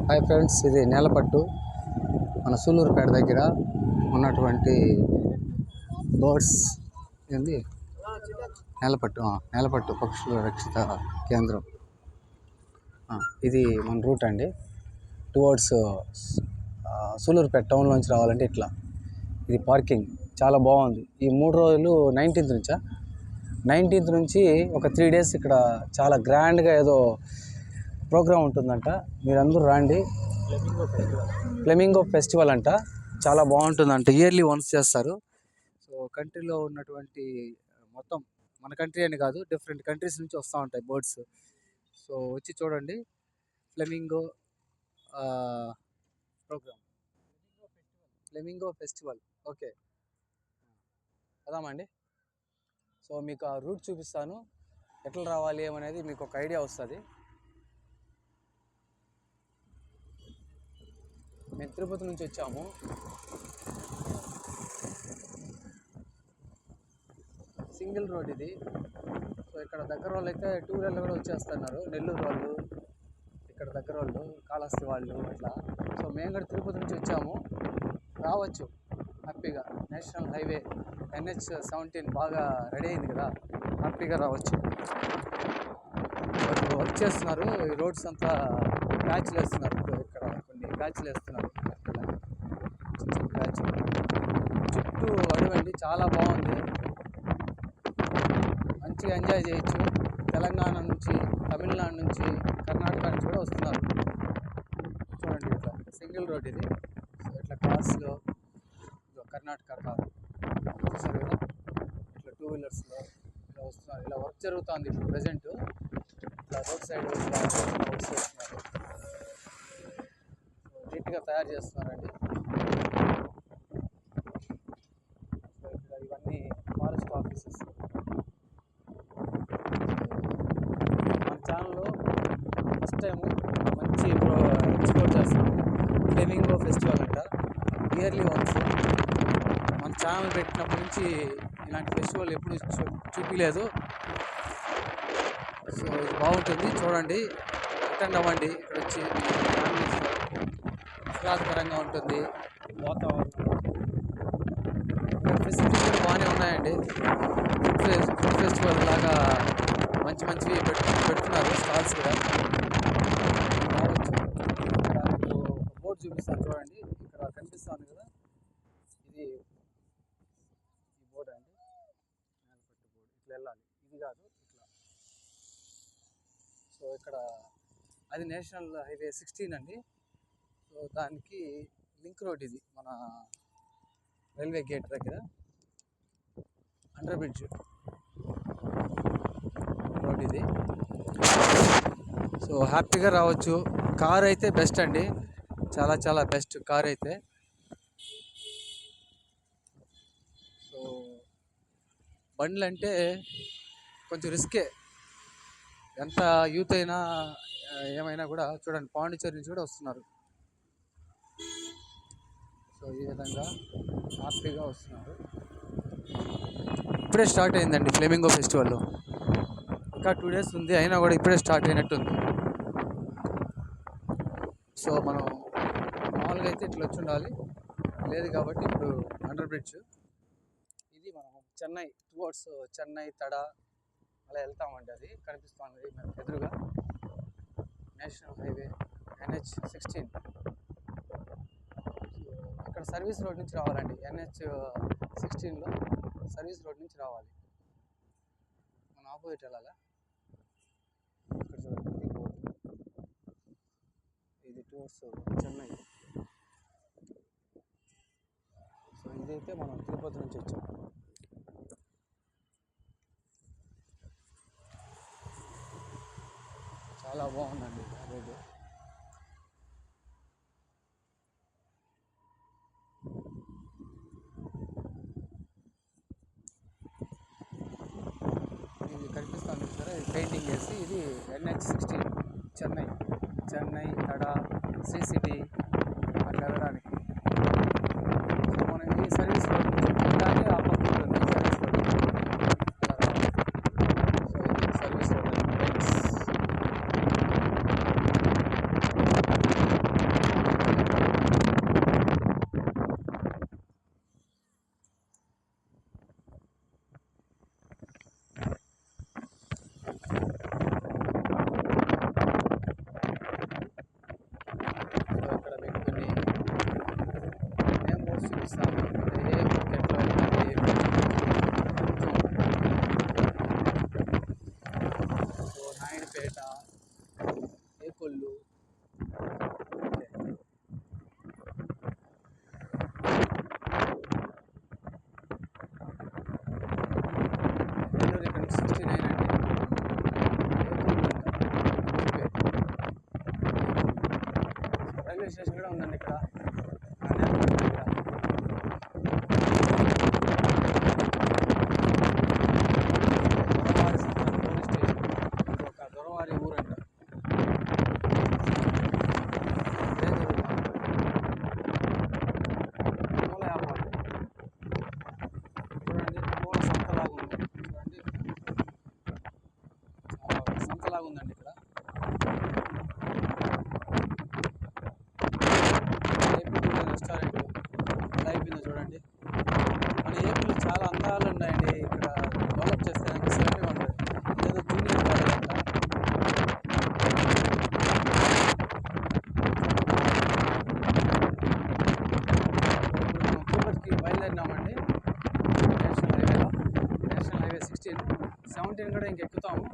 Hi friends, ఇది నేలపట్టు మన సూలూరుపేట దగ్గర ఉన్నటువంటి బర్డ్స్ ఏంది నేలపట్టు పక్షుల రక్షిత కేంద్రం. ఇది మన రూట్ అండి. టువర్డ్స్ సూలూరుపేట టౌన్లోంచి రావాలంటే ఇట్లా. ఇది పార్కింగ్ చాలా బాగుంది. ఈ 3 రోజులు 19th నుంచి ఒక 3 days ఇక్కడ చాలా గ్రాండ్గా ఏదో ప్రోగ్రామ్ ఉంటుందంట. మీరందరూ రండి. ఫ్లెమింగో ఫెస్టివల్ అంట. చాలా బాగుంటుందంట. ఇయర్లీ వన్స్ చేస్తారు. సో కంట్రీలో ఉన్నటువంటి మొత్తం మన కంట్రీ అని కాదు, డిఫరెంట్ కంట్రీస్ నుంచి వస్తూ ఉంటాయి బర్డ్స్. సో వచ్చి చూడండి. Flamingo program, flamingo festival. Okay, అదామండి. సో మీకు ఆ రూట్ చూపిస్తాను, ఎట్లా రావాలి ఏమనేది మీకు ఒక ఐడియా వస్తుంది. మేము తిరుపతి నుంచి వచ్చాము. సింగిల్ రోడ్ ఇది. సో ఇక్కడ దగ్గర వాళ్ళు అయితే 2 వీలర్లు కూడా వచ్చేస్తున్నారు. నెల్లూరు వాళ్ళు, ఇక్కడ దగ్గర వాళ్ళు, కాళహస్తి వాళ్ళు అట్లా. సో మేము కూడా తిరుపతి నుంచి వచ్చాము. రావచ్చు హ్యాపీగా. నేషనల్ హైవే NH17 బాగా రెడీ అయింది కదా, హ్యాపీగా రావచ్చు. ఇప్పుడు వర్క్ చేస్తున్నారు. ఈ రోడ్స్ అంతా ప్యాచ్లు వేస్తున్నారు. ఇక్కడ కొన్ని ప్యాచ్లు వేస్తున్నారు. ప్యాచ్ చుట్టూ అడవండి, చాలా బాగుంది. మంచిగా ఎంజాయ్ చేయొచ్చు. తెలంగాణ నుంచి, తమిళనాడు నుంచి, కర్ణాటక నుంచి కూడా వస్తున్నారు. చూడండి, ఇట్లా సింగిల్ రోడ్ ఇది. సో ఇట్లా కార్స్లో, కర్ణాటక కార్ చూసారు కదా, ఇట్లా 2 వీలర్స్లో ఇలా వస్తున్నారు. ఇలా వర్క్ జరుగుతుంది ఇప్పుడు ప్రజెంట్. ఇట్లా రోడ్ సైడ్ ఇట్లా వర్క్ చేస్తున్నారు. నీట్గా తయారు చేస్తున్నారండి. సో ఇక్కడ ఇవన్నీ ఫారెస్ట్ ఆఫీసెస్. మన ఛానల్లో ఫస్ట్ టైము మంచి ఎక్స్ప్లోర్ చేస్తున్నాము. ఫ్లెమింగో ఫెస్టివల్ అంట. Yearly once. మన ఛానల్ పెట్టినప్పటి నుంచి ఇలాంటి ఫెస్టివల్ ఎప్పుడు చూపించలేదు. సో ఇది బాగుంటుంది, చూడండి, అటెండ్ అవ్వండి. ఇక్కడ వచ్చి ఫ్యామిలీస్తో ఆహ్లాదకరంగా ఉంటుంది వాతావరణం. ఫెసిలిటీస్ కూడా బాగానే ఉన్నాయండి. ఫుడ్ ఫెస్టివల్ లాగా మంచివి పెడుతున్నారు స్టాల్స్ కూడా. రావచ్చు. ఇక్కడ మీకు బోర్డు చూపిస్తాను చూడండి. ఇక్కడ కనిపిస్తుంది కదా, ఇది ఈ బోర్డు అండి, నేలపట్టు బోర్డు. ఇట్లా వెళ్ళాలి, ఇది కాదు ఇట్లా. సో ఇక్కడ అది నేషనల్ హైవే 16 అండి. సో దానికి లింక్ రోడ్ ఇది, మన రైల్వే గేట్ దగ్గర అండర్ బ్రిడ్జ్ రోడ్ ఇది. సో హ్యాపీగా రావచ్చు. కార్ అయితే బెస్ట్ అండి, చాలా బెస్ట్ కార్ అయితే. సో బండ్లు అంటే కొంచెం రిస్కే. ఎంత యూత్ అయినా ఏమైనా కూడా చూడండి, పాండిచేరి నుంచి కూడా వస్తున్నారు. సో ఈ విధంగా హ్యాపీగా వస్తున్నారు. ఇప్పుడే స్టార్ట్ అయిందండి ఫ్లెమింగో ఫెస్టివల్. ఇంకా 2 days ఉంది, అయినా కూడా ఇప్పుడే స్టార్ట్ అయినట్టుంది. సో మనం మామూలుగా అయితే ఇట్లా వచ్చి ఉండాలి, లేదు కాబట్టి ఇప్పుడు అండర్ బ్రిడ్జ్ ఇది. మనం చెన్నై టువర్డ్స్ చెన్నై తడ అలా వెళ్తామండి. అది కనిపిస్తుంది ఎదురుగా, నేషనల్ హైవే NH16. ఇక్కడ సర్వీస్ రోడ్ నుంచి రావాలండి. NH16లో సర్వీస్ రోడ్ నుంచి రావాలి. మనం ఆపోజిట్ వెళ్ళాలా. ఇక్కడ చూడండి, ఇది టువర్డ్స్ చెన్నై. సో ఇదైతే మనం తిరుపతి నుంచి వచ్చాం. చాలా బాగుందండి రోడ్డు. ఇది కనిపిస్తుంది సరే, పెయింటింగ్ వేసి. ఇది NH16 చెన్నై తడ సిసిటీ అట్లా వెళ్ళడానికి. సో మనం ఈ సర్వీస్ రోడ్ అలాగే ఆ పక్క ఉంటుంది సర్వీస్ రోడ్. సో ఇది సర్వీస్ రోడ్. చూపిస్తాను. ఏ మార్కెట్లో వెళ్ళాలి, సో నాయుడుపేట, ఏ కొల్లు, నెల్లూరు ఇక్కడ 69 అండి. రైల్వే స్టేషన్ కూడా ఉందండి ఇక్కడ. దొరవారి సంత పోలీస్ స్టేషన్, ఒక దొరవారి ఊరంట. పూల వ్యాపారం చూడండి, పూల సంతలాగా ఉంది చూడండి, సంతలాగా ఉందండి ఇక్కడ. ఏపీ రెస్టారెంట్ ఎలా అయిపోయిందో చూడండి. మన ఏపీలో చాలా అందాలు ఉన్నాయండి. ఇక్కడ డెవలప్ చేస్తే నాకు సేఫ్గా ఉంటుంది. ఏదో జూనియర్ కాలేజ్ అంట. ఇప్పుడు మనం తిరుపతికి బయలుదేరినామండి. నేషనల్ హైవే 16, 17 కూడా ఇంకెక్కుతాము.